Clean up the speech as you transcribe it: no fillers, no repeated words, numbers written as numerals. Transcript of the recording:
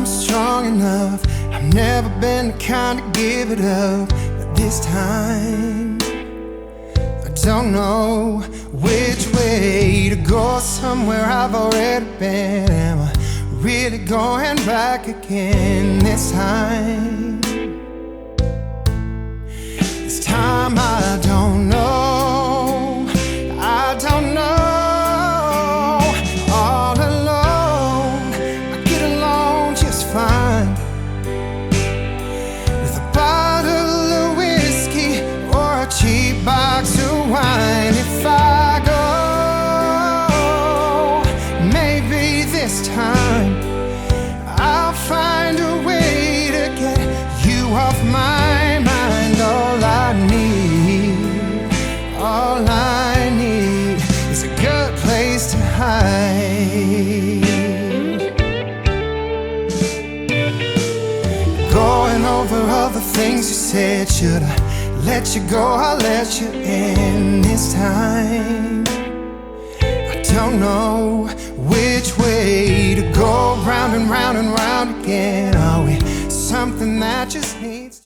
strong enough. I've never been the kind to give it up, but this time I don't know which way to go. Somewhere I've already been. Am I really going back again this time? This time I don't know. I don't know. All alone, I get along just fine with a bottle of whiskey or a cheap box of wine. If I go, maybe this time I'll find a way to get you off my mind. All I need is a good place to hide. Going over all the things you said. Should I let you go? I'll let you in this time. I don't know which way to go. Round and round and round again. Are we something that just needs